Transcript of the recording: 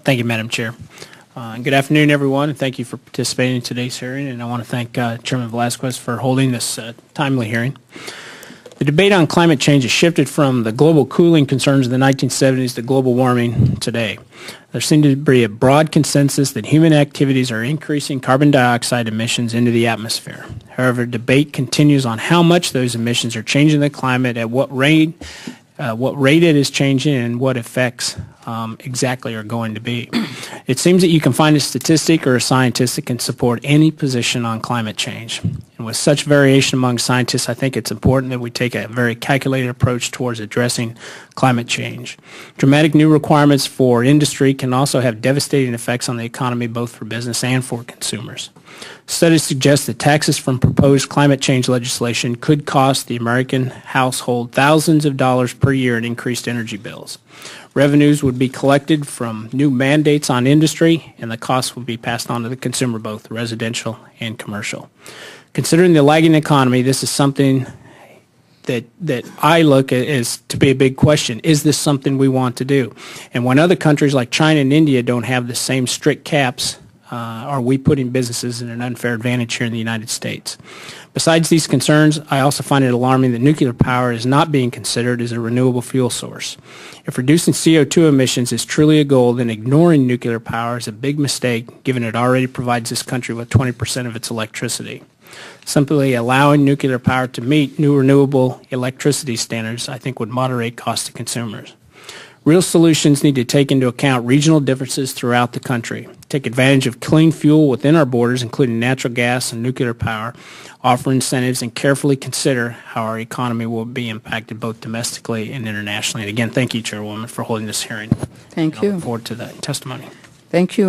Thank you, Madam Chair. And good afternoon, everyone, and thank you for participating in today's hearing. And I want to thank Chairman Velasquez for holding this timely hearing. The debate on climate change has shifted from the global cooling concerns of the 1970s to global warming today. There seems to be a broad consensus that human activities are increasing carbon dioxide emissions into the atmosphere. However, debate continues on how much those emissions are changing the climate, at what rate it is changing, and what effects exactly are going to be. It seems that you can find a statistic or a scientist that can support any position on climate change. And with such variation among scientists, I think it's important that we take a very calculated approach towards addressing climate change. Dramatic new requirements for industry can also have devastating effects on the economy, both for business and for consumers. Studies suggest that taxes from proposed climate change legislation could cost the American household thousands of dollars per year in increased energy bills. Revenues would be collected from new mandates on industry, and the costs would be passed on to the consumer, both residential and commercial. Considering the lagging economy, this is something that I look at as to be a big question. Is this something we want to do? And when other countries like China and India don't have the same strict caps, are we putting businesses in an unfair advantage here in the United States? Besides these concerns, I also find it alarming that nuclear power is not being considered as a renewable fuel source. If reducing CO2 emissions is truly a goal, then ignoring nuclear power is a big mistake, given it already provides this country with 20% of its electricity. Simply allowing nuclear power to meet new renewable electricity standards, I think, would moderate costs to consumers. Real solutions need to take into account regional differences throughout the country, take advantage of clean fuel within our borders, including natural gas and nuclear power, offer incentives, and carefully consider how our economy will be impacted both domestically and internationally. And again, thank you, Chairwoman, for holding this hearing. Thank you. I look forward to that testimony. Thank you.